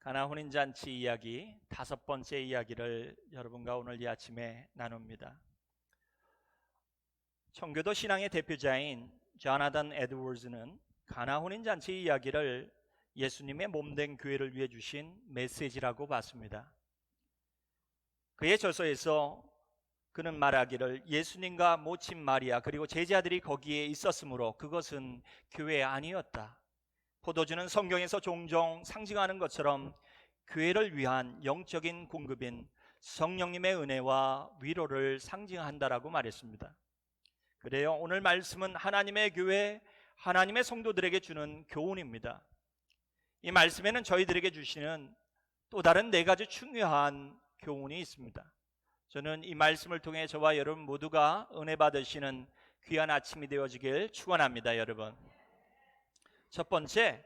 가나 혼인잔치 이야기 5번째 이야기를 여러분과 오늘 이 아침에 나눕니다. 청교도 신앙의 대표자인 조나단 에드워즈는 가나 혼인잔치 이야기를 예수님의 몸된 교회를 위해 주신 메시지라고 봤습니다. 그의 저서에서 그는 말하기를 예수님과 모친 마리아 그리고 제자들이 거기에 있었으므로 그것은 교회 아니었다. 포도주는 성경에서 종종 상징하는 것처럼 교회를 위한 영적인 공급인 성령님의 은혜와 위로를 상징한다라고 말했습니다. 그래요, 오늘 말씀은 하나님의 교회, 하나님의 성도들에게 주는 교훈입니다. 이 말씀에는 저희들에게 주시는 또 다른 4가지 중요한 교훈이 있습니다. 저는 이 말씀을 통해 저와 여러분 모두가 은혜 받으시는 귀한 아침이 되어지길 축원합니다. 여러분, 첫 번째,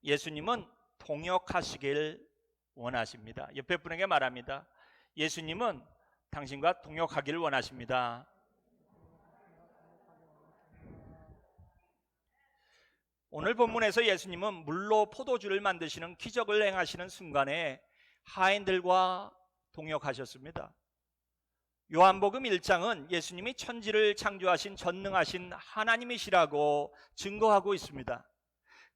예수님은 동역하시길 원하십니다. 옆에 분에게 말합니다. 예수님은 당신과 동역하기를 원하십니다. 오늘 본문에서 예수님은 물로 포도주를 만드시는 기적을 행하시는 순간에 하인들과 동역하셨습니다. 요한복음 1장은 예수님이 천지를 창조하신 전능하신 하나님이시라고 증거하고 있습니다.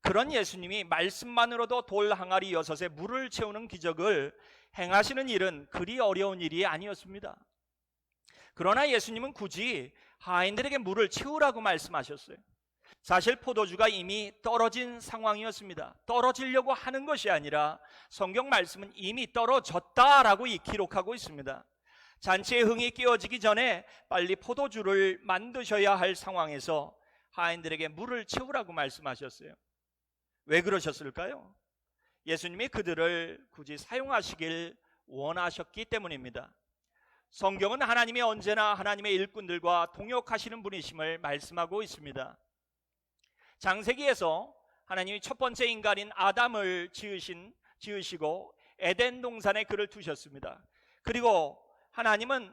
그런 예수님이 말씀만으로도 돌 항아리 6에 물을 채우는 기적을 행하시는 일은 그리 어려운 일이 아니었습니다. 그러나 예수님은 굳이 하인들에게 물을 채우라고 말씀하셨어요. 사실 포도주가 이미 떨어진 상황이었습니다. 떨어지려고 하는 것이 아니라 성경 말씀은 이미 떨어졌다라고 기록하고 있습니다. 잔치의 흥이 끼어지기 전에 빨리 포도주를 만드셔야 할 상황에서 하인들에게 물을 채우라고 말씀하셨어요. 왜 그러셨을까요? 예수님이 그들을 굳이 사용하시길 원하셨기 때문입니다. 성경은 하나님이 언제나 하나님의 일꾼들과 동역하시는 분이심을 말씀하고 있습니다. 창세기에서 하나님이 첫 번째 인간인 아담을 지으시고 에덴 동산에 그를 두셨습니다. 그리고 하나님은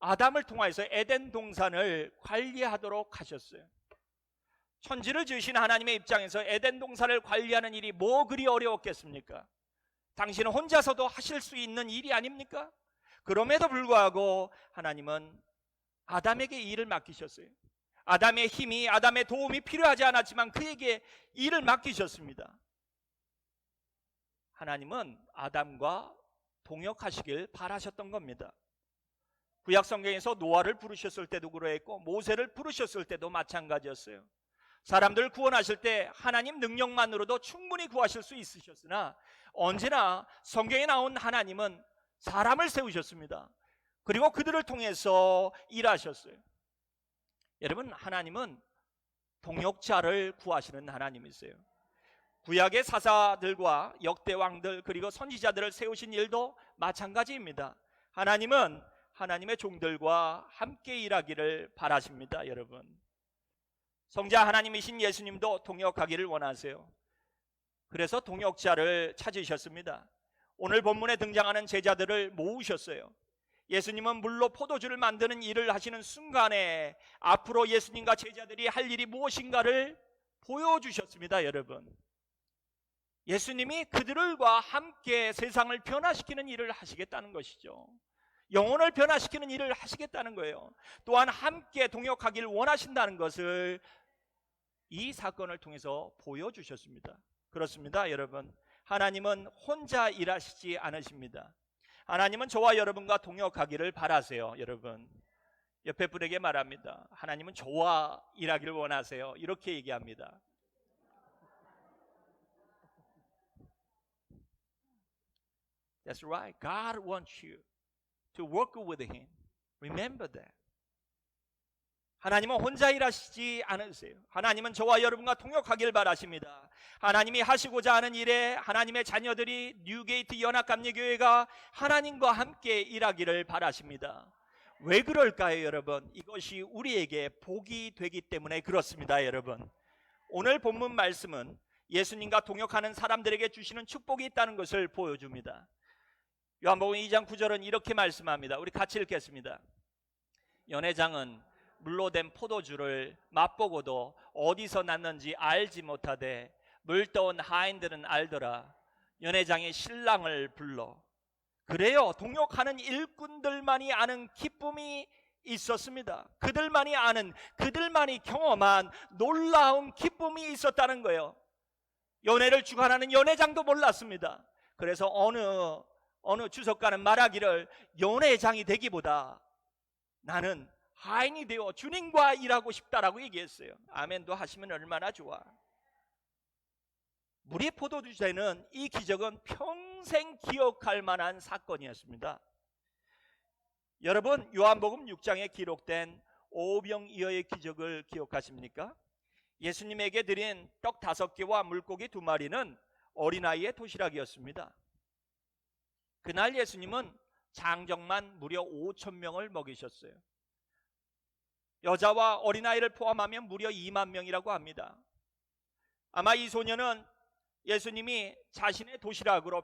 아담을 통해서 에덴 동산을 관리하도록 하셨어요. 천지를 지으신 하나님의 입장에서 에덴 동산을 관리하는 일이 뭐 그리 어려웠겠습니까? 당신은 혼자서도 하실 수 있는 일이 아닙니까? 그럼에도 불구하고 하나님은 아담에게 일을 맡기셨어요. 아담의 힘이, 아담의 도움이 필요하지 않았지만 그에게 일을 맡기셨습니다. 하나님은 아담과 동역하시길 바라셨던 겁니다. 구약 성경에서 노아를 부르셨을 때도 그랬고 모세를 부르셨을 때도 마찬가지였어요. 사람들을 구원하실 때 하나님 능력만으로도 충분히 구하실 수 있으셨으나 언제나 성경에 나온 하나님은 사람을 세우셨습니다. 그리고 그들을 통해서 일하셨어요. 여러분, 하나님은 동역자를 구하시는 하나님이세요. 구약의 사사들과 역대왕들 그리고 선지자들을 세우신 일도 마찬가지입니다. 하나님은 하나님의 종들과 함께 일하기를 바라십니다. 여러분, 성자 하나님이신 예수님도 동역하기를 원하세요. 그래서 동역자를 찾으셨습니다. 오늘 본문에 등장하는 제자들을 모으셨어요. 예수님은 물로 포도주를 만드는 일을 하시는 순간에 앞으로 예수님과 제자들이 할 일이 무엇인가를 보여주셨습니다. 여러분, 예수님이 그들과 함께 세상을 변화시키는 일을 하시겠다는 것이죠. 영혼을 변화시키는 일을 하시겠다는 거예요. 또한 함께 동역하기를 원하신다는 것을 이 사건을 통해서 보여주셨습니다. 그렇습니다. 여러분, 하나님은 혼자 일하시지 않으십니다. 하나님은 저와 여러분과 동역하기를 바라세요. 여러분, 옆에 분에게 말합니다. 하나님은 저와 일하기를 원하세요. 이렇게 얘기합니다. That's right. God wants you to work with Him. Remember that. 하나님은 혼자 일하시지 않으세요. 하나님은 저와 여러분과 동역하길 바라십니다. 하나님이 하시고자 하는 일에 하나님의 자녀들이 뉴게이트 연합감리교회가 하나님과 함께 일하기를 바라십니다. 왜 그럴까요, 여러분? 이것이 우리에게 복이 되기 때문에 그렇습니다. 여러분, 오늘 본문 말씀은 예수님과 동역하는 사람들에게 주시는 축복이 있다는 것을 보여줍니다. 요한복음 2장 9절은 이렇게 말씀합니다. 우리 같이 읽겠습니다. 연회장은 물로 된 포도주를 맛보고도 어디서 났는지 알지 못하되 물 떠온 하인들은 알더라. 연회장이 신랑을 불러. 그래요. 동역하는 일꾼들만이 아는 기쁨이 있었습니다. 그들만이 경험한 놀라운 기쁨이 있었다는 거예요. 연회를 주관하는 연회장도 몰랐습니다. 그래서 어느 주석가는 말하기를, 연회장이 되기보다 나는 하인이 되어 주님과 일하고 싶다라고 얘기했어요. 아멘도 하시면 얼마나 좋아. 물의 포도주제는, 이 기적은 평생 기억할 만한 사건이었습니다. 여러분, 요한복음 6장에 기록된 오병이어의 기적을 기억하십니까? 예수님에게 드린 떡 5개와 물고기 2마리는 어린아이의 도시락이었습니다. 그날 예수님은 장정만 무려 5,000명을 먹이셨어요. 여자와 어린아이를 포함하면 무려 2만 명이라고 합니다. 아마 이 소녀는 예수님이 자신의 도시락으로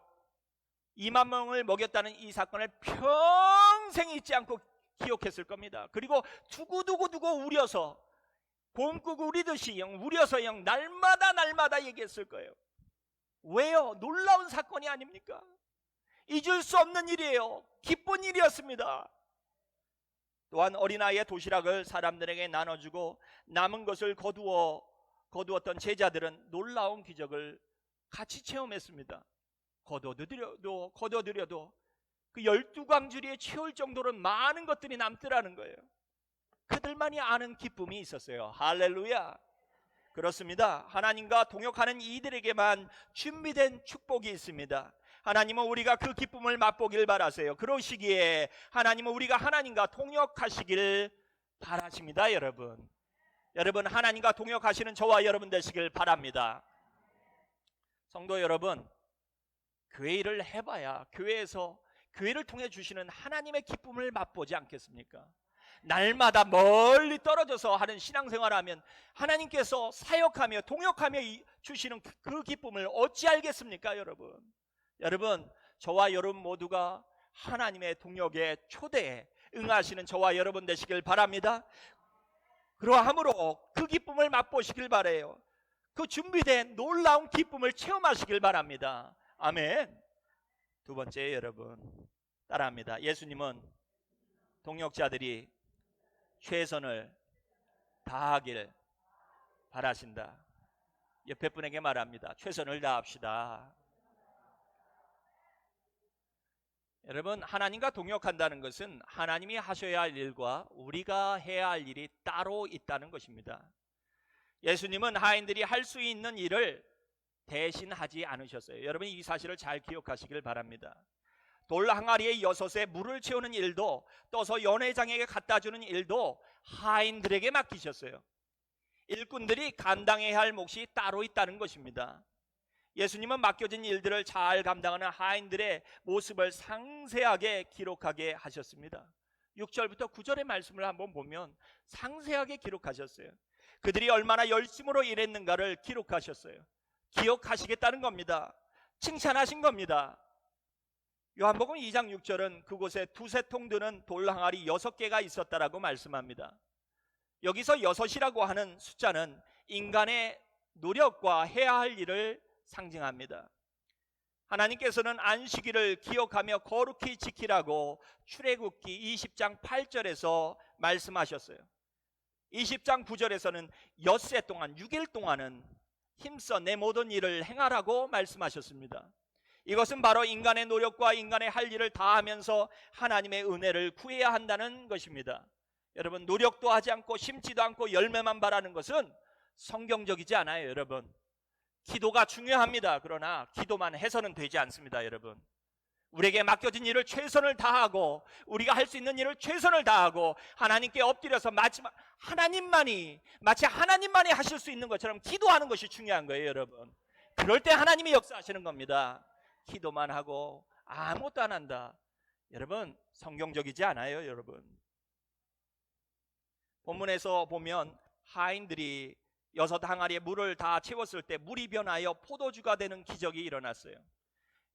2만 명을 먹였다는 이 사건을 평생 잊지 않고 기억했을 겁니다. 그리고 두고두고 우려서, 곰국 우리듯이 우려서 날마다 얘기했을 거예요. 왜요? 놀라운 사건이 아닙니까? 잊을 수 없는 일이에요. 기쁜 일이었습니다. 또한 어린아이의 도시락을 사람들에게 나눠주고 남은 것을 거두었던 제자들은 놀라운 기적을 같이 체험했습니다. 거둬들여도 그 12광주리에 채울 정도로 많은 것들이 남더라는 거예요. 그들만이 아는 기쁨이 있었어요. 할렐루야. 그렇습니다. 하나님과 동역하는 이들에게만 준비된 축복이 있습니다. 하나님은 우리가 그 기쁨을 맛보길 바라세요. 그러시기에 하나님은 우리가 하나님과 동역하시길 바라십니다. 여러분 하나님과 동역하시는 저와 여러분 되시길 바랍니다. 성도 여러분, 교회 일을 해봐야 교회를 통해 주시는 하나님의 기쁨을 맛보지 않겠습니까? 날마다 멀리 떨어져서 하는 신앙생활하면 하나님께서 사역하며 동역하며 주시는 그 기쁨을 어찌 알겠습니까? 여러분, 저와 여러분 모두가 하나님의 동역의 초대에 응하시는 저와 여러분 되시길 바랍니다. 그러함으로 그 기쁨을 맛보시길 바라요. 그 준비된 놀라운 기쁨을 체험하시길 바랍니다. 아멘. 두 번째, 여러분 따라합니다. 예수님은 동역자들이 최선을 다하길 바라신다. 옆에 분에게 말합니다. 최선을 다합시다. 여러분, 하나님과 동역한다는 것은 하나님이 하셔야 할 일과 우리가 해야 할 일이 따로 있다는 것입니다. 예수님은 하인들이 할 수 있는 일을 대신하지 않으셨어요. 여러분, 이 사실을 잘 기억하시길 바랍니다. 돌 항아리에 6에 물을 채우는 일도, 떠서 연회장에게 갖다 주는 일도 하인들에게 맡기셨어요. 일꾼들이 감당해야 할 몫이 따로 있다는 것입니다. 예수님은 맡겨진 일들을 잘 감당하는 하인들의 모습을 상세하게 기록하게 하셨습니다. 6절부터 9절의 말씀을 한번 보면 상세하게 기록하셨어요. 그들이 얼마나 열심으로 일했는가를 기록하셨어요. 기억하시겠다는 겁니다. 칭찬하신 겁니다. 요한복음 2장 6절은 그곳에 2통 드는 돌 항아리 6개가 있었다라고 말씀합니다. 여기서 6이라고 하는 숫자는 인간의 노력과 해야 할 일을 상징합니다. 하나님께서는 안식일을 기억하며 거룩히 지키라고 출애굽기 20장 8절에서 말씀하셨어요. 20장 9절에서는 엿새 동안 6일 동안은 힘써 내 모든 일을 행하라고 말씀하셨습니다. 이것은 바로 인간의 노력과 인간의 할 일을 다하면서 하나님의 은혜를 구해야 한다는 것입니다. 여러분, 노력도 하지 않고 심지도 않고 열매만 바라는 것은 성경적이지 않아요. 여러분, 기도가 중요합니다. 그러나 기도만 해서는 되지 않습니다. 여러분, 우리에게 맡겨진 일을 최선을 다하고 우리가 할 수 있는 일을 최선을 다하고 하나님께 엎드려서 마치 하나님만이 하실 수 있는 것처럼 기도하는 것이 중요한 거예요. 여러분, 그럴 때 하나님이 역사하시는 겁니다. 기도만 하고 아무것도 안 한다, 여러분, 성경적이지 않아요. 여러분, 본문에서 보면 하인들이 6 항아리에 물을 다 채웠을 때 물이 변하여 포도주가 되는 기적이 일어났어요.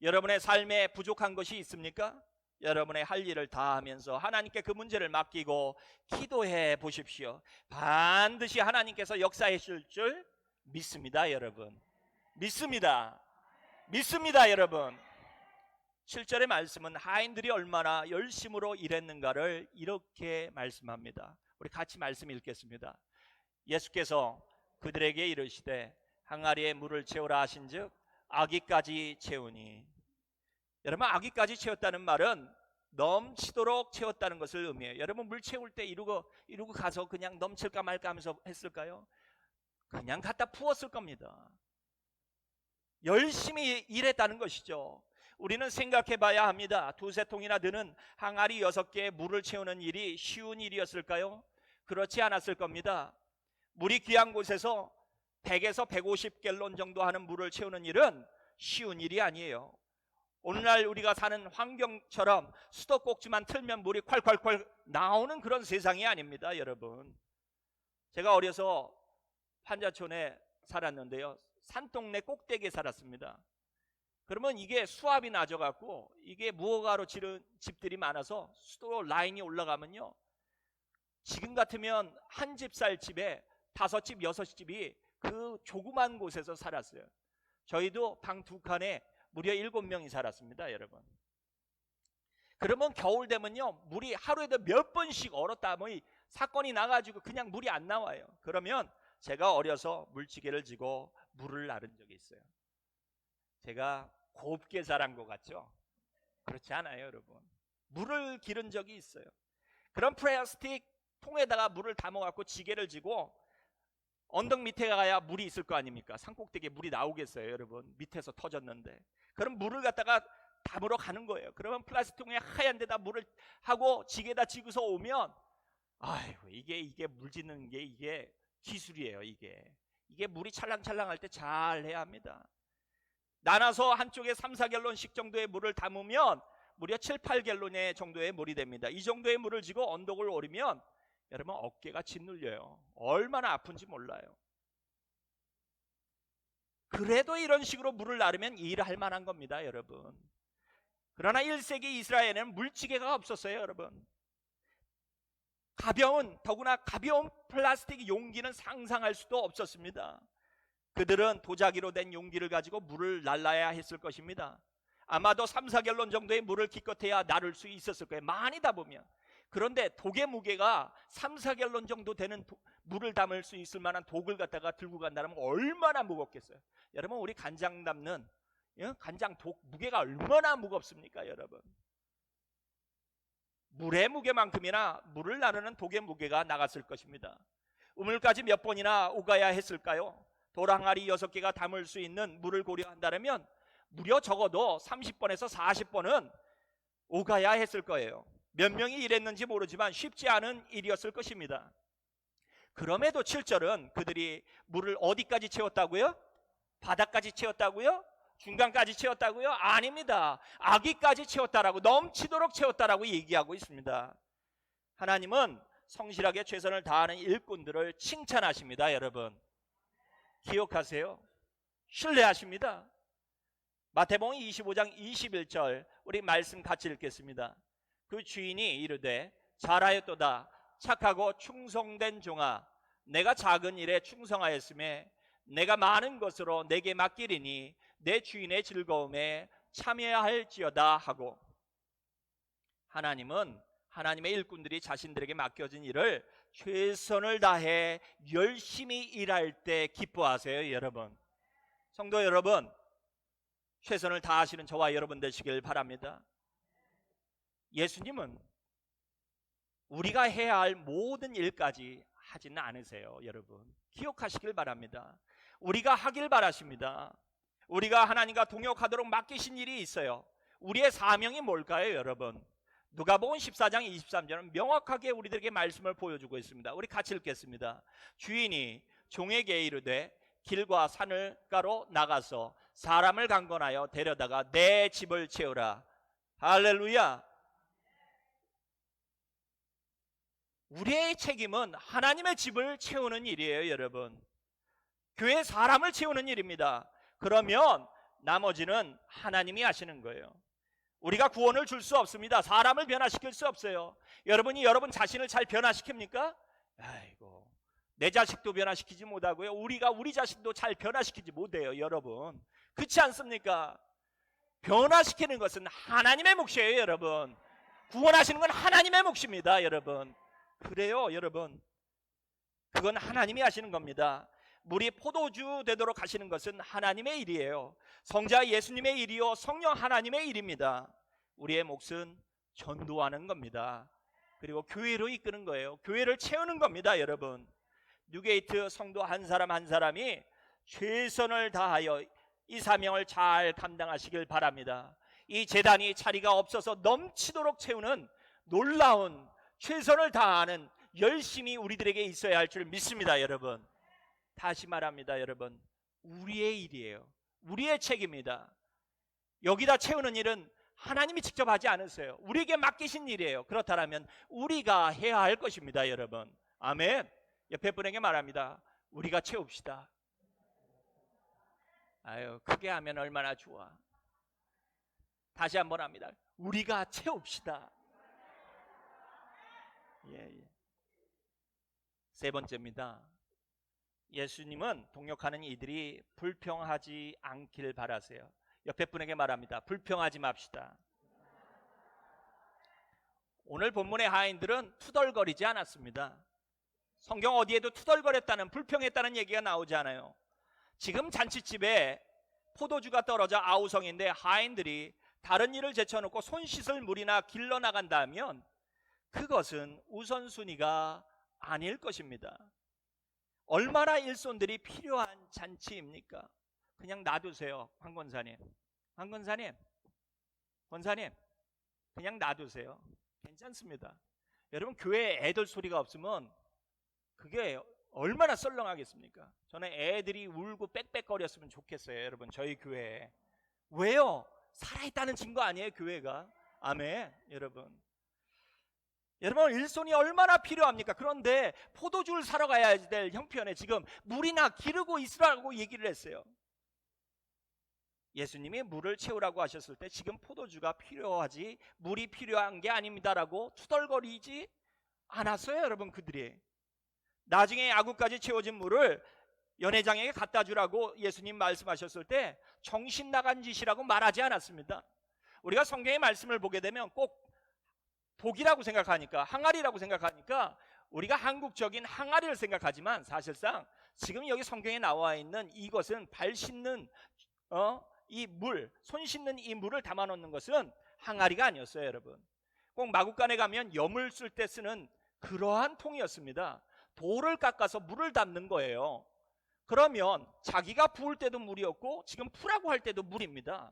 여러분의 삶에 부족한 것이 있습니까? 여러분의 할 일을 다 하면서 하나님께 그 문제를 맡기고 기도해 보십시오. 반드시 하나님께서 역사하실 줄 믿습니다. 여러분, 믿습니다. 믿습니다, 여러분. 7절의 말씀은 하인들이 얼마나 열심으로 일했는가를 이렇게 말씀합니다. 우리 같이 말씀 읽겠습니다. 예수께서 그들에게 이르시되 항아리에 물을 채우라 하신즉 아기까지 채우니. 여러분, 아기까지 채웠다는 말은 넘치도록 채웠다는 것을 의미해요. 여러분, 물 채울 때 이러고 가서 그냥 넘칠까 말까 하면서 했을까요? 그냥 갖다 부었을 겁니다. 열심히 일했다는 것이죠. 우리는 생각해 봐야 합니다. 두세 통이나 드는 항아리 6개에 물을 채우는 일이 쉬운 일이었을까요? 그렇지 않았을 겁니다. 물이 귀한 곳에서 100에서 150갤론 정도 하는 물을 채우는 일은 쉬운 일이 아니에요. 오늘날 우리가 사는 환경처럼 수도꼭지만 틀면 물이 콸콸콸 나오는 그런 세상이 아닙니다, 여러분. 제가 어려서 판자촌에 살았는데요, 산동네 꼭대기에 살았습니다. 그러면 이게 수압이 낮아갖고 이게 무허가로 지른 집들이 많아서 수도 라인이 올라가면요, 지금 같으면 한 집 살 집에 5집, 6집이 그 조그만 곳에서 살았어요. 저희도 방 2칸에 무려 7명이 살았습니다, 여러분. 그러면 겨울 되면요, 물이 하루에도 몇 번씩 얼었다 뭐 사건이 나가지고 그냥 물이 안 나와요. 그러면 제가 어려서 물지개를 지고 물을 나른 적이 있어요. 제가 곱게 자란 것 같죠? 그렇지 않아요, 여러분. 물을 기른 적이 있어요. 그런 플라스틱 통에다가 물을 담아갖고 지게를 지고 언덕 밑에 가야 물이 있을 거 아닙니까? 산꼭대기에 물이 나오겠어요, 여러분? 밑에서 터졌는데. 그럼 물을 갖다가 담으러 가는 거예요. 그러면 플라스틱 통에 하얀 데다 물을 하고 지게다 지고서 오면, 아이고, 이게 물 짓는 게 이게 기술이에요. 이게 물이 찰랑찰랑할 때 잘 해야 합니다. 나눠서 한쪽에 3, 4갤론씩 정도의 물을 담으면 무려 7, 8갤론의 정도의 물이 됩니다. 이 정도의 물을 지고 언덕을 오르면 여러분, 어깨가 짓눌려요. 얼마나 아픈지 몰라요. 그래도 이런 식으로 물을 나르면 일할 만한 겁니다, 여러분. 그러나 1세기 이스라엘에는 물지개가 없었어요, 여러분. 더구나 가벼운 플라스틱 용기는 상상할 수도 없었습니다. 그들은 도자기로 된 용기를 가지고 물을 날라야 했을 것입니다. 아마도 3, 4갤론 정도의 물을 기껏해야 나를 수 있었을 거예요, 많이 담으면. 그런데 독의 무게가 3, 4갤론 정도 되는 물을 담을 수 있을 만한 독을 갖다가 들고 간다면 얼마나 무겁겠어요. 여러분, 우리 간장 담는 간장 독 무게가 얼마나 무겁습니까, 여러분? 물의 무게만큼이나 물을 나르는 독의 무게가 나갔을 것입니다. 우물까지 몇 번이나 오가야 했을까요? 돌항아리 6개가 담을 수 있는 물을 고려한다면 무려 적어도 30번에서 40번은 오가야 했을 거예요. 몇 명이 일했는지 모르지만 쉽지 않은 일이었을 것입니다. 그럼에도 7절은 그들이 물을 어디까지 채웠다고요? 바닥까지 채웠다고요? 중간까지 채웠다고요? 아닙니다. 아기까지 채웠다라고, 넘치도록 채웠다라고 얘기하고 있습니다. 하나님은 성실하게 최선을 다하는 일꾼들을 칭찬하십니다, 여러분. 기억하세요. 신뢰하십니다. 마태복음 25장 21절 우리 말씀 같이 읽겠습니다. 그 주인이 이르되 잘하였도다 착하고 충성된 종아, 내가 작은 일에 충성하였음에 내가 많은 것으로 내게 맡기리니 내 주인의 즐거움에 참여할지어다 하고, 하나님은 하나님의 일꾼들이 자신들에게 맡겨진 일을 최선을 다해 열심히 일할 때 기뻐하세요, 여러분. 성도 여러분, 최선을 다하시는 저와 여러분 되시길 바랍니다. 예수님은 우리가 해야 할 모든 일까지 하지는 않으세요, 여러분. 기억하시길 바랍니다. 우리가 하길 바라십니다. 우리가 하나님과 동역하도록 맡기신 일이 있어요. 우리의 사명이 뭘까요, 여러분? 누가복음 14장 23절은 명확하게 우리들에게 말씀을 보여주고 있습니다. 우리 같이 읽겠습니다. 주인이 종에게 이르되 길과 산을가로 나가서 사람을 강권하여 데려다가 내 집을 채우라. 할렐루야. 우리의 책임은 하나님의 집을 채우는 일이에요, 여러분. 교회 사람을 채우는 일입니다. 그러면 나머지는 하나님이 하시는 거예요. 우리가 구원을 줄 수 없습니다. 사람을 변화시킬 수 없어요. 여러분이 여러분 자신을 잘 변화시킵니까? 아이고, 내 자식도 변화시키지 못하고요, 우리가 우리 자신도 잘 변화시키지 못해요, 여러분. 그렇지 않습니까? 변화시키는 것은 하나님의 몫이에요, 여러분. 구원하시는 건 하나님의 몫입니다, 여러분. 그래요, 여러분. 그건 하나님이 하시는 겁니다. 물이 포도주 되도록 하시는 것은 하나님의 일이에요. 성자 예수님의 일이요, 성령 하나님의 일입니다. 우리의 몫은 전도하는 겁니다. 그리고 교회로 이끄는 거예요. 교회를 채우는 겁니다, 여러분. 뉴게이트 성도 한 사람 한 사람이 최선을 다하여 이 사명을 잘 감당하시길 바랍니다. 이 재단이 자리가 없어서 넘치도록 채우는 놀라운 최선을 다하는 열심이 우리들에게 있어야 할 줄 믿습니다, 여러분. 다시 말합니다, 여러분. 우리의 일이에요. 우리의 책임입니다. 여기다 채우는 일은 하나님이 직접 하지 않으세요. 우리에게 맡기신 일이에요. 그렇다면 우리가 해야 할 것입니다, 여러분. 아멘. 옆에 분에게 말합니다. 우리가 채웁시다. 아유, 크게 하면 얼마나 좋아. 다시 한번 합니다. 우리가 채웁시다. 예. 세 번째입니다. 예수님은 동역하는 이들이 불평하지 않길 바라세요. 옆에 분에게 말합니다. 불평하지 맙시다. 오늘 본문의 하인들은 투덜거리지 않았습니다. 성경 어디에도 투덜거렸다는, 불평했다는 얘기가 나오지 않아요. 지금 잔치집에 포도주가 떨어져 아우성인데 하인들이 다른 일을 제쳐놓고 손 씻을 물이나 길러 나간다면 그것은 우선순위가 아닐 것입니다. 얼마나 일손들이 필요한 잔치입니까? 그냥 놔두세요. 황 권사님, 권사님 그냥 놔두세요. 괜찮습니다. 여러분, 교회에 애들 소리가 없으면 그게 얼마나 썰렁하겠습니까? 저는 애들이 울고 빽빽거렸으면 좋겠어요, 여러분. 저희 교회에. 왜요? 살아있다는 증거 아니에요, 교회가? 아멘. 여러분, 일손이 얼마나 필요합니까? 그런데 포도주를 사러 가야 될 형편에 지금 물이나 기르고 있으라고 얘기를 했어요. 예수님이 물을 채우라고 하셨을 때 지금 포도주가 필요하지 물이 필요한 게 아닙니다라고 투덜거리지 않았어요, 여러분. 그들이 나중에 아구까지 채워진 물을 연회장에게 갖다 주라고 예수님 말씀하셨을 때 정신 나간 짓이라고 말하지 않았습니다. 우리가 성경의 말씀을 보게 되면 꼭 독이라고 생각하니까, 항아리라고 생각하니까 우리가 한국적인 항아리를 생각하지만 사실상 지금 여기 성경에 나와 있는 이것은 발 씻는 이 물, 손 씻는 이 물을 담아 놓는 것은 항아리가 아니었어요, 여러분. 꼭 마구간에 가면 염을 쓸 때 쓰는 그러한 통이었습니다. 돌을 깎아서 물을 담는 거예요. 그러면 자기가 부을 때도 물이었고 지금 푸라고 할 때도 물입니다.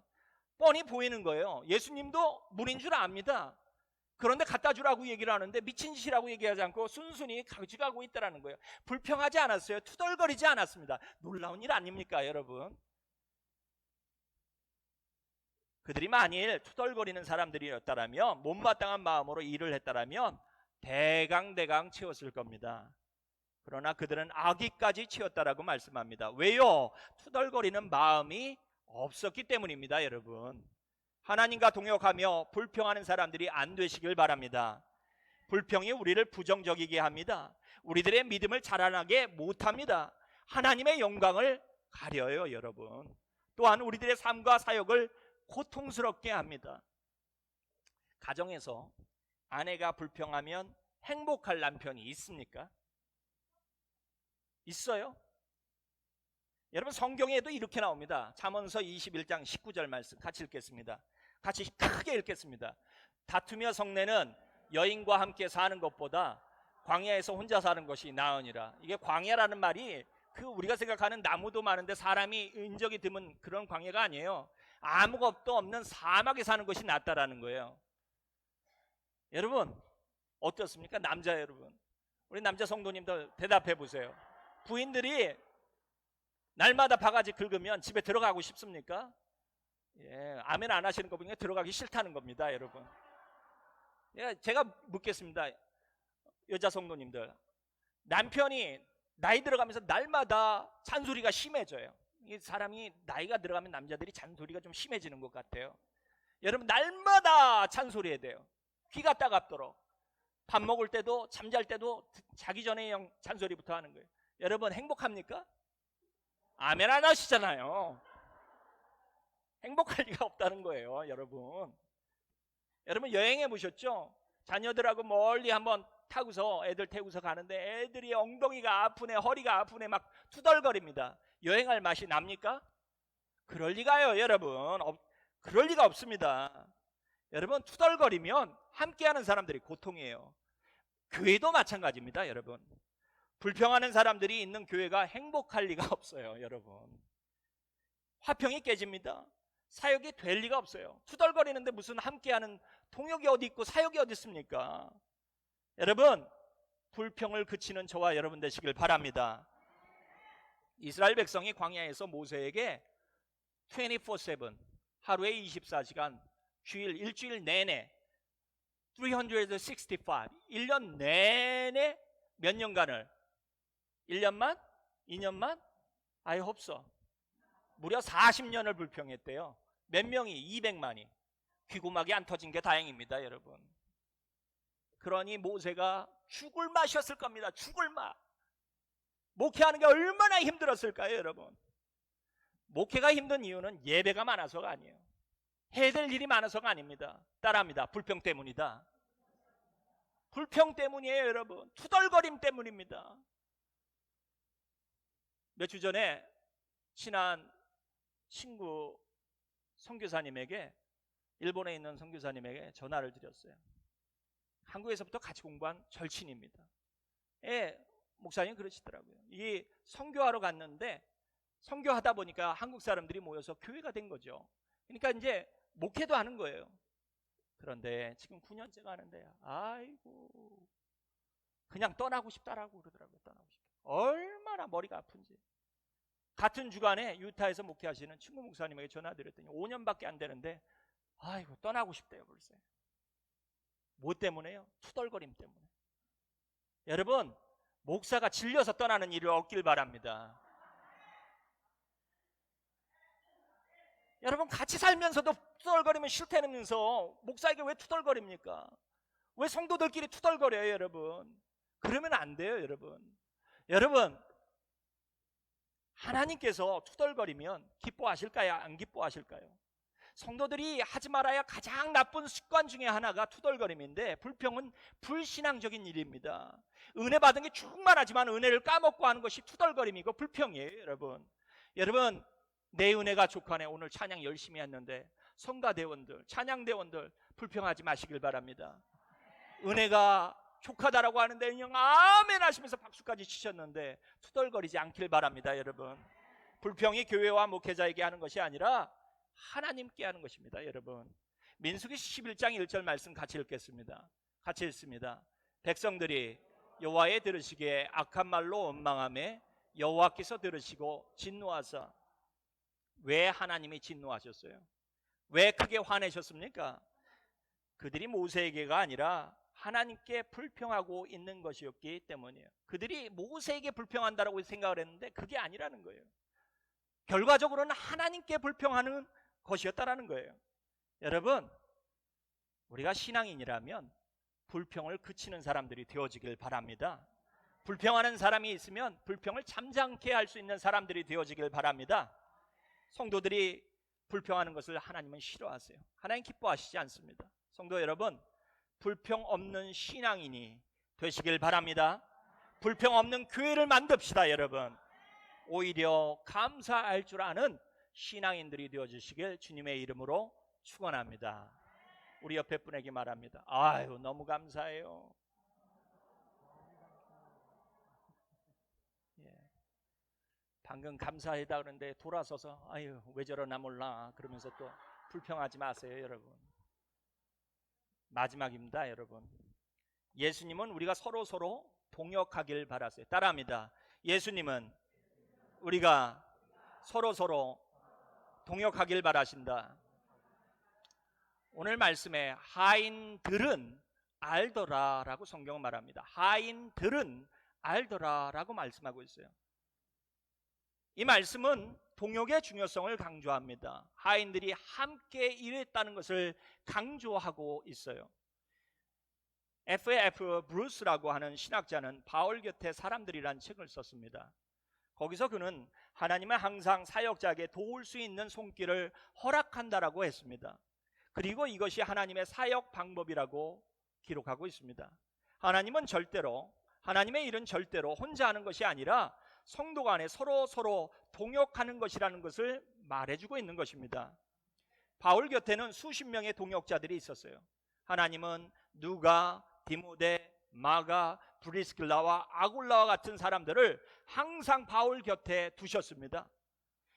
뻔히 보이는 거예요. 예수님도 물인 줄 압니다. 그런데 갖다 주라고 얘기를 하는데 미친 짓이라고 얘기하지 않고 순순히 가져가고 있다는 거예요. 불평하지 않았어요. 투덜거리지 않았습니다. 놀라운 일 아닙니까, 여러분? 그들이 만일 투덜거리는 사람들이었다면, 못마땅한 마음으로 일을 했다면 대강 채웠을 겁니다. 그러나 그들은 아기까지 채웠다라고 말씀합니다. 왜요? 투덜거리는 마음이 없었기 때문입니다, 여러분. 하나님과 동역하며 불평하는 사람들이 안 되시길 바랍니다. 불평이 우리를 부정적이게 합니다. 우리들의 믿음을 자라나게 못합니다. 하나님의 영광을 가려요, 여러분. 또한 우리들의 삶과 사역을 고통스럽게 합니다. 가정에서 아내가 불평하면 행복할 남편이 있습니까? 있어요? 여러분, 성경에도 이렇게 나옵니다. 잠언서 21장 19절 말씀 같이 읽겠습니다. 같이 크게 읽겠습니다. 다투며 성내는 여인과 함께 사는 것보다 광야에서 혼자 사는 것이 나으니라. 이게 광야라는 말이 우리가 생각하는 나무도 많은데 사람이 인적이 드문 그런 광야가 아니에요. 아무것도 없는 사막에 사는 것이 낫다라는 거예요. 여러분, 어떻습니까? 남자 여러분, 우리 남자 성도님들 대답해 보세요. 부인들이 날마다 바가지 긁으면 집에 들어가고 싶습니까? 예, 아멘 안 하시는 거 보니까 들어가기 싫다는 겁니다, 여러분. 예, 제가 묻겠습니다. 여자 성도님들, 남편이 나이 들어가면서 날마다 잔소리가 심해져요. 이 사람이 나이가 들어가면 남자들이 잔소리가 좀 심해지는 것 같아요. 여러분, 날마다 잔소리해야 돼요. 귀가 따갑도록. 밥 먹을 때도 잠잘 때도 자기 전에 잔소리부터 하는 거예요. 여러분, 행복합니까? 아멘 안 하시잖아요. 행복할 리가 없다는 거예요, 여러분. 여러분 여행해 보셨죠? 자녀들하고 멀리 한번 타고서 애들 태우서 가는데 애들이 엉덩이가 아프네, 허리가 아프네 막 투덜거립니다. 여행할 맛이 납니까? 그럴 리가요, 여러분. 그럴 리가 없습니다. 여러분, 투덜거리면 함께하는 사람들이 고통이에요. 교회도 마찬가지입니다, 여러분. 불평하는 사람들이 있는 교회가 행복할 리가 없어요, 여러분. 화평이 깨집니다. 사역이 될 리가 없어요. 투덜거리는데 무슨 함께하는 동역이 어디 있고 사역이 어디 있습니까? 여러분, 불평을 그치는 저와 여러분 되시길 바랍니다. 이스라엘 백성이 광야에서 모세에게 24/7 하루에 24시간 주일 일주일 내내 365 1년 내내 몇 년간을 1년만? 2년만? 아예 없어. 무려 40년을 불평했대요. 몇 명이? 200만이. 귀고막이 안 터진 게 다행입니다, 여러분. 그러니 모세가 죽을 맛이었을 겁니다. 죽을 맛. 목회하는 게 얼마나 힘들었을까요, 여러분? 목회가 힘든 이유는 예배가 많아서가 아니에요. 해야 될 일이 많아서가 아닙니다. 따라합니다. 불평 때문이다. 불평 때문이에요, 여러분. 투덜거림 때문입니다. 몇 주 전에 친한 친구 선교사님에게, 일본에 있는 선교사님에게 전화를 드렸어요. 한국에서부터 같이 공부한 절친입니다. 목사님 그러시더라고요. 이 선교하러 갔는데 선교하다 보니까 한국 사람들이 모여서 교회가 된 거죠. 그러니까 이제 목회도 하는 거예요. 그런데 지금 9년째가 하는데 아이고 그냥 떠나고 싶다라고 그러더라고요. 떠나고 싶다. 얼마나 머리가 아픈지. 같은 주간에 유타에서 목회하시는 친구 목사님에게 전화드렸더니 5년밖에 안 되는데 아이고 떠나고 싶대요. 벌써. 뭐 때문에요? 투덜거림 때문에. 여러분, 목사가 질려서 떠나는 일이 없길 바랍니다. 여러분, 같이 살면서도 투덜거리면 싫다면서 목사에게 왜 투덜거립니까? 왜 성도들끼리 투덜거려요, 여러분? 그러면 안 돼요, 여러분. 여러분, 하나님께서 투덜거리면 기뻐하실까요? 안 기뻐하실까요? 성도들이 하지 말아야 가장 나쁜 습관 중에 하나가 투덜거림인데, 불평은 불신앙적인 일입니다. 은혜 받은 게 충만하지만 은혜를 까먹고 하는 것이 투덜거림이고 불평이에요, 여러분. 여러분, 내 은혜가 족하네. 오늘 찬양 열심히 했는데 성가대원들, 찬양대원들 불평하지 마시길 바랍니다. 은혜가 족하다라고 하는데 그냥 아멘 하시면서 박수까지 치셨는데 투덜거리지 않길 바랍니다, 여러분. 불평이 교회와 목회자에게 하는 것이 아니라 하나님께 하는 것입니다, 여러분. 민수기 11장 1절 말씀 같이 읽겠습니다. 같이 읽습니다. 백성들이 여호와의 들으시기에 악한 말로 원망하며 여호와께서 들으시고 진노하사. 왜 하나님이 진노하셨어요? 왜 크게 화내셨습니까? 그들이 모세에게가 아니라 하나님께 불평하고 있는 것이었기 때문이에요. 그들이 모세에게 불평한다라고 생각을 했는데 그게 아니라는 거예요. 결과적으로는 하나님께 불평하는 것이었다라는 거예요. 여러분, 우리가 신앙인이라면 불평을 그치는 사람들이 되어지길 바랍니다. 불평하는 사람이 있으면 불평을 잠잠케 할 수 있는 사람들이 되어지길 바랍니다. 성도들이 불평하는 것을 하나님은 싫어하세요. 하나님 기뻐하시지 않습니다. 성도 여러분, 불평 없는 신앙인이 되시길 바랍니다. 불평 없는 교회를 만듭시다, 여러분. 오히려 감사할 줄 아는 신앙인들이 되어주시길 주님의 이름으로 축원합니다. 우리 옆에 분에게 말합니다. 아유, 너무 감사해요. 방금 감사하다 그러는데 돌아서서 아유 왜 저러나 몰라 그러면서 또 불평하지 마세요, 여러분. 마지막입니다, 여러분. 예수님은 우리가 서로 동역하길 바라세요. 따라합니다. 예수님은 우리가 서로 동역하길 바라신다. 오늘 말씀에 하인들은 알더라라고 성경은 말합니다. 하인들은 알더라라고 말씀하고 있어요. 이 말씀은 동역의 중요성을 강조합니다. 하인들이 함께 일했다는 것을 강조하고 있어요. F.F. 브루스라고 하는 신학자는 바울 곁에 사람들이란 책을 썼습니다. 거기서 그는 하나님은 항상 사역자에게 도울 수 있는 손길을 허락한다라고 했습니다. 그리고 이것이 하나님의 사역 방법이라고 기록하고 있습니다. 하나님의 일은 절대로 혼자 하는 것이 아니라 성도 간에 서로 동역하는 것이라는 것을 말해주고 있는 것입니다. 바울 곁에는 수십 명의 동역자들이 있었어요. 하나님은 누가, 디모데, 마가, 브리스길라와 아굴라와 같은 사람들을 항상 바울 곁에 두셨습니다.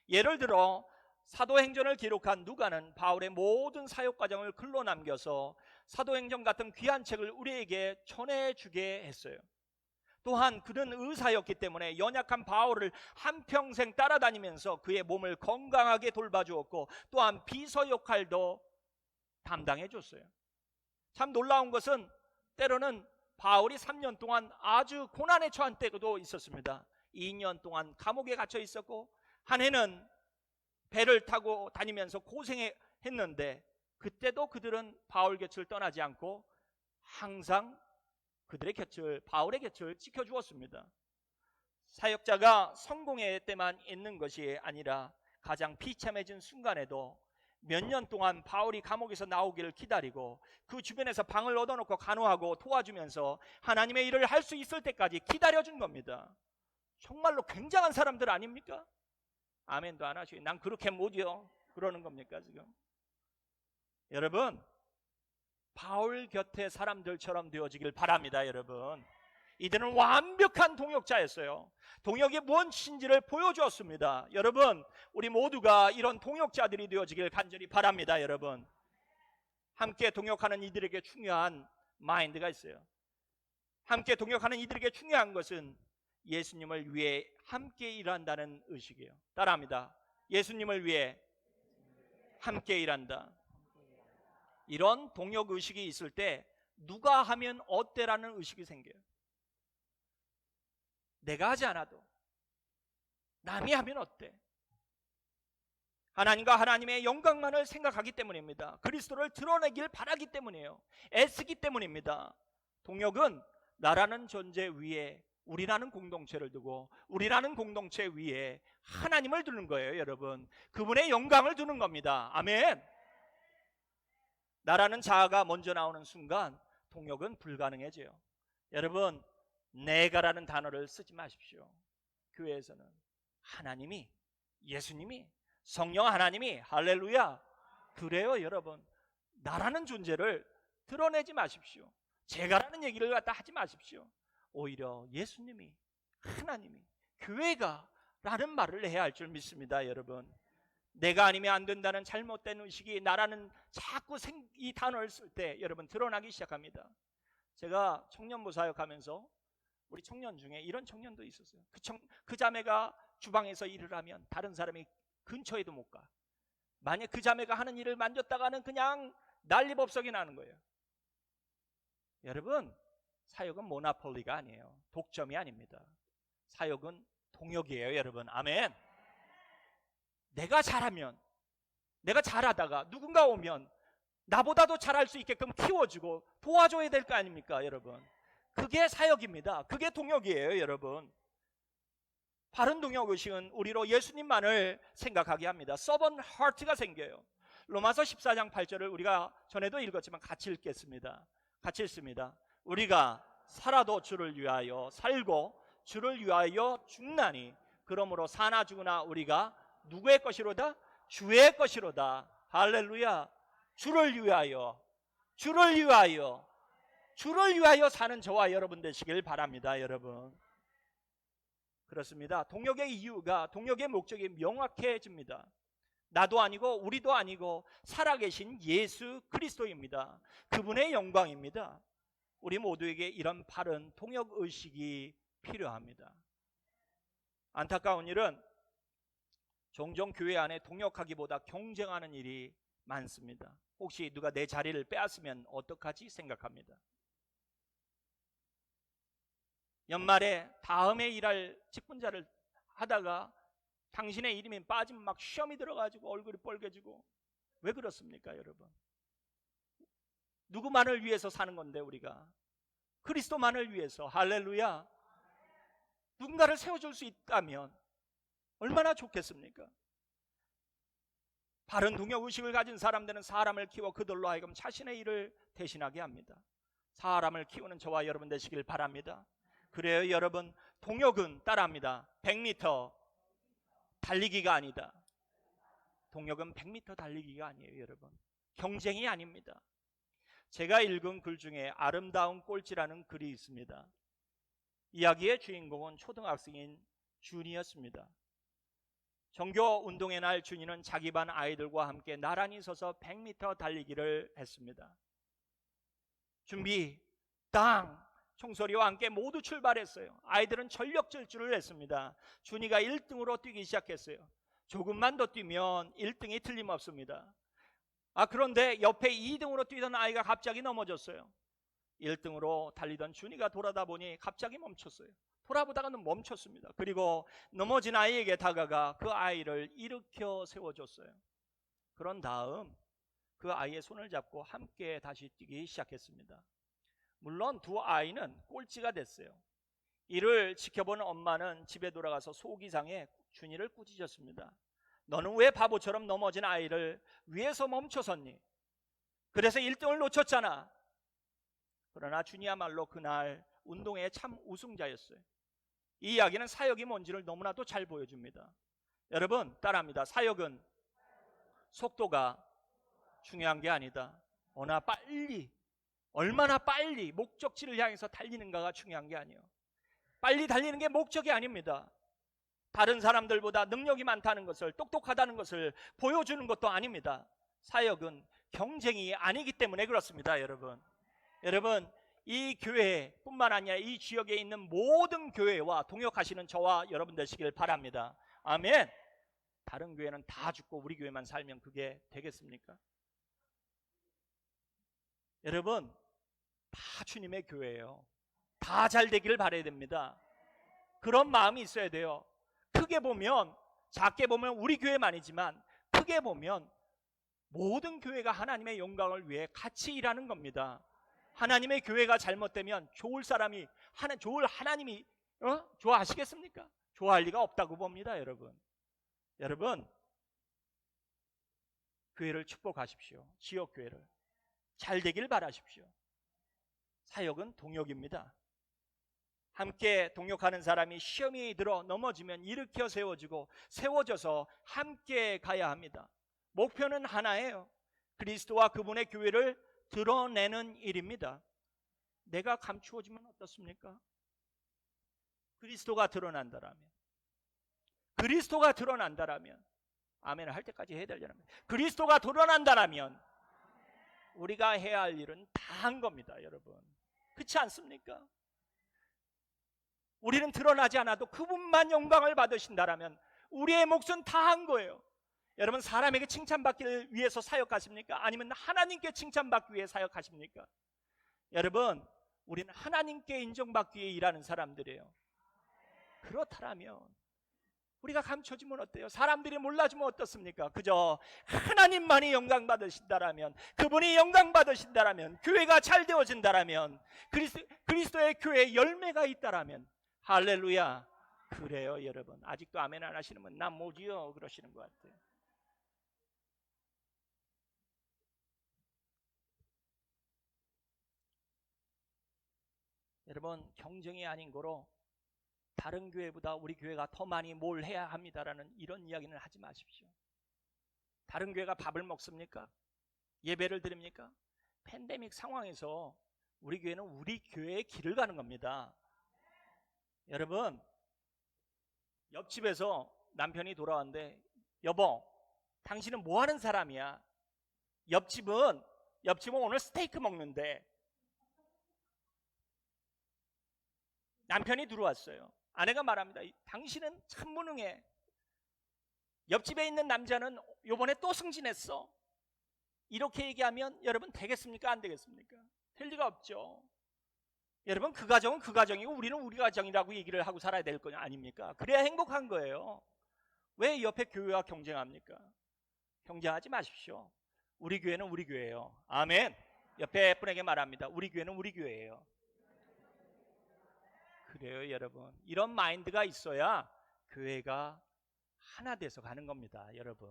예를 들어 사도행전을 기록한 누가는 바울의 모든 사역 과정을 글로 남겨서 사도행전 같은 귀한 책을 우리에게 전해주게 했어요. 또한 그는 의사였기 때문에 연약한 바울을 한평생 따라다니면서 그의 몸을 건강하게 돌봐주었고, 또한 비서 역할도 담당해 줬어요. 참 놀라운 것은 때로는 바울이 3년 동안 아주 고난에 처한 때도 있었습니다. 2년 동안 감옥에 갇혀 있었고, 한 해는 배를 타고 다니면서 고생했는데, 그때도 그들은 바울 곁을 떠나지 않고 항상 바울의 곁을 지켜주었습니다. 사역자가 성공의 때만 있는 것이 아니라 가장 비참해진 순간에도 몇 년 동안 바울이 감옥에서 나오기를 기다리고 그 주변에서 방을 얻어놓고 간호하고 도와주면서 하나님의 일을 할 수 있을 때까지 기다려준 겁니다. 정말로 굉장한 사람들 아닙니까? 아멘도 안 하시고 난 그렇게 못이요 그러는 겁니까 지금? 여러분, 바울 곁에 사람들처럼 되어지길 바랍니다. 여러분, 이들은 완벽한 동역자였어요. 동역이 무엇인지를 보여주었습니다. 여러분, 우리 모두가 이런 동역자들이 되어지길 간절히 바랍니다. 여러분, 함께 동역하는 이들에게 중요한 마인드가 있어요. 함께 동역하는 이들에게 중요한 것은 예수님을 위해 함께 일한다는 의식이에요. 따라합니다. 예수님을 위해 함께 일한다. 이런 동역 의식이 있을 때 누가 하면 어때라는 의식이 생겨요. 내가 하지 않아도 남이 하면 어때? 하나님과 하나님의 영광만을 생각하기 때문입니다. 그리스도를 드러내길 바라기 때문이에요. 애쓰기 때문입니다. 동역은 나라는 존재 위에 우리라는 공동체를 두고 우리라는 공동체 위에 하나님을 두는 거예요. 여러분, 그분의 영광을 두는 겁니다. 아멘. 나라는 자아가 먼저 나오는 순간 동역은 불가능해져요. 여러분, 내가라는 단어를 쓰지 마십시오. 교회에서는 하나님이, 예수님이, 성령 하나님이, 할렐루야, 그래요. 여러분, 나라는 존재를 드러내지 마십시오. 제가라는 얘기를 갖다 하지 마십시오. 오히려 예수님이, 하나님이, 교회가 라는 말을 해야 할 줄 믿습니다. 여러분, 내가 아니면 안 된다는 잘못된 의식이 나라는 자꾸 이 단어를 쓸 때 여러분 드러나기 시작합니다. 제가 청년부 사역하면서 우리 청년 중에 이런 청년도 있었어요. 그 자매가 주방에서 일을 하면 다른 사람이 근처에도 못 가. 만약 그 자매가 하는 일을 만졌다가는 그냥 난리법석이 나는 거예요. 여러분, 사역은 모나폴리가 아니에요. 독점이 아닙니다. 사역은 동역이에요. 여러분, 아멘. 내가 잘하면, 내가 잘하다가 누군가 오면 나보다도 잘할 수 있게끔 키워주고 도와줘야 될 거 아닙니까? 여러분, 그게 사역입니다. 그게 동역이에요. 여러분, 바른 동역 의식은 우리로 예수님만을 생각하게 합니다. 서번 하트가 생겨요. 로마서 14장 8절을 우리가 전에도 읽었지만 같이 읽겠습니다. 같이 읽습니다. 우리가 살아도 주를 위하여 살고 주를 위하여 죽나니 그러므로 사나 죽으나 우리가 누구의 것이로다? 주의 것이로다. 할렐루야. 주를 위하여, 주를 위하여, 주를 위하여 사는 저와 여러분 되시길 바랍니다. 여러분, 그렇습니다. 동역의 이유가, 동역의 목적이 명확해집니다. 나도 아니고 우리도 아니고 살아계신 예수 그리스도입니다. 그분의 영광입니다. 우리 모두에게 이런 바른 동역 의식이 필요합니다. 안타까운 일은 종종 교회 안에 동역하기보다 경쟁하는 일이 많습니다. 혹시 누가 내 자리를 빼앗으면 어떡하지 생각합니다. 연말에 다음에 일할 직분자를 하다가 당신의 이름이 빠지면 막 시험이 들어가지고 얼굴이 빨개지고. 왜 그렇습니까? 여러분, 누구만을 위해서 사는 건데 우리가 그리스도만을 위해서. 할렐루야. 누군가를 세워줄 수 있다면 얼마나 좋겠습니까? 바른 동역의식을 가진 사람들은 사람을 키워 그들로 하여금 자신의 일을 대신하게 합니다. 사람을 키우는 저와 여러분 되시길 바랍니다. 그래요 여러분, 동역은 따라합니다. 100m 달리기가 아니다. 동역은 100m 달리기가 아니에요 여러분. 경쟁이 아닙니다. 제가 읽은 글 중에 아름다운 꼴찌라는 글이 있습니다. 이야기의 주인공은 초등학생인 준이었습니다. 정교 운동의 날 준이는 자기 반 아이들과 함께 나란히 서서 100m 달리기를 했습니다. 준비, 땅! 총소리와 함께 모두 출발했어요. 아이들은 전력 질주를 했습니다. 준이가 1등으로 뛰기 시작했어요. 조금만 더 뛰면 1등이 틀림없습니다. 그런데 옆에 2등으로 뛰던 아이가 갑자기 넘어졌어요. 1등으로 달리던 준이가 돌아다 보니 갑자기 멈췄어요. 돌아보다가는 멈췄습니다. 그리고 넘어진 아이에게 다가가 그 아이를 일으켜 세워줬어요. 그런 다음 그 아이의 손을 잡고 함께 다시 뛰기 시작했습니다. 물론 두 아이는 꼴찌가 됐어요. 이를 지켜본 엄마는 집에 돌아가서 속이 상해 준이를 꾸짖었습니다. 너는 왜 바보처럼 넘어진 아이를 위에서 멈춰섰니? 그래서 1등을 놓쳤잖아. 그러나 준이야말로 그날 운동의 참 우승자였어요. 이 이야기는 사역이 뭔지를 너무나도 잘 보여줍니다. 여러분 따라합니다. 사역은 속도가 중요한 게 아니다. 얼마나 빨리 목적지를 향해서 달리는가가 중요한 게 아니에요. 빨리 달리는 게 목적이 아닙니다. 다른 사람들보다 능력이 많다는 것을, 똑똑하다는 것을 보여주는 것도 아닙니다. 사역은 경쟁이 아니기 때문에 그렇습니다. 여러분 이 교회뿐만 아니라 이 지역에 있는 모든 교회와 동역하시는 저와 여러분 되시길 바랍니다. 아멘. 다른 교회는 다 죽고 우리 교회만 살면 그게 되겠습니까? 여러분 다 주님의 교회예요. 다 잘 되기를 바라야 됩니다. 그런 마음이 있어야 돼요. 크게 보면, 작게 보면 우리 교회만이지만 크게 보면 모든 교회가 하나님의 영광을 위해 같이 일하는 겁니다. 하나님의 교회가 잘못되면 좋을 하나님이 좋아하시겠습니까? 좋아할 리가 없다고 봅니다. 여러분 교회를 축복하십시오. 지역교회를 잘 되길 바라십시오. 사역은 동역입니다. 함께 동역하는 사람이 시험이 들어 넘어지면 일으켜 세워져서 함께 가야 합니다. 목표는 하나예요. 그리스도와 그분의 교회를 드러내는 일입니다. 내가 감추어지면 어떻습니까? 그리스도가 드러난다라면 아멘을 할 때까지 해야 되려면 그리스도가 드러난다라면 우리가 해야 할 일은 다 한 겁니다. 여러분 그렇지 않습니까? 우리는 드러나지 않아도 그분만 영광을 받으신다라면 우리의 몫은 다 한 거예요. 여러분 사람에게 칭찬받기를 위해서 사역하십니까? 아니면 하나님께 칭찬받기 위해 사역하십니까? 여러분 우리는 하나님께 인정받기 위해 일하는 사람들이에요. 그렇다면 우리가 감춰지면 어때요? 사람들이 몰라주면 어떻습니까? 그저 하나님만이 영광 받으신다라면, 그분이 영광 받으신다라면, 교회가 잘 되어진다라면, 그리스도의 교회에 열매가 있다라면 할렐루야. 그래요 여러분. 아직도 아멘 안 하시는 분 난 뭐지요? 그러시는 것 같아요. 여러분 경쟁이 아닌 거로 다른 교회보다 우리 교회가 더 많이 뭘 해야 합니다라는 이런 이야기는 하지 마십시오. 다른 교회가 밥을 먹습니까? 예배를 드립니까? 팬데믹 상황에서 우리 교회는 우리 교회의 길을 가는 겁니다. 여러분 옆집에서 남편이 돌아왔는데 여보 당신은 뭐 하는 사람이야? 옆집은 오늘 스테이크 먹는데. 남편이 들어왔어요. 아내가 말합니다. 당신은 참 무능해. 옆집에 있는 남자는 요번에 또 승진했어. 이렇게 얘기하면 여러분 되겠습니까? 안 되겠습니까? 될 리가 없죠. 여러분 그 가정은 그 가정이고 우리는 우리 가정이라고 얘기를 하고 살아야 될 거 아닙니까? 그래야 행복한 거예요. 왜 옆에 교회와 경쟁합니까? 경쟁하지 마십시오. 우리 교회는 우리 교회예요. 아멘. 옆에 분에게 말합니다. 우리 교회는 우리 교회예요. 그래요 여러분. 이런 마인드가 있어야 교회가 하나 돼서 가는 겁니다, 여러분.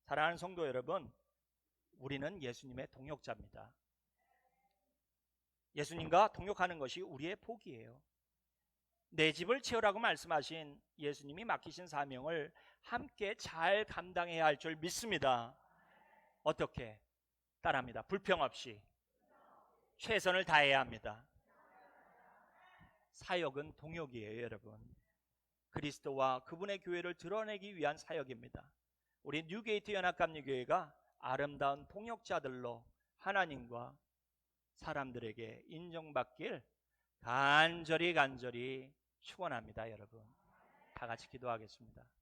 사랑하는 성도 여러분, 우리는 예수님의 동역자입니다. 예수님과 동역하는 것이 우리의 복이에요. 내 집을 채우라고 말씀하신 예수님이 맡기신 사명을 함께 잘 감당해야 할 줄 믿습니다. 어떻게? 따라합니다. 불평 없이 최선을 다해야 합니다. 사역은 동역이에요, 여러분. 그리스도와 그분의 교회를 드러내기 위한 사역입니다. 우리 뉴게이트 연합감리교회가 아름다운 동역자들로 하나님과 사람들에게 인정받길 간절히 축원합니다. 여러분, 다 같이 기도하겠습니다.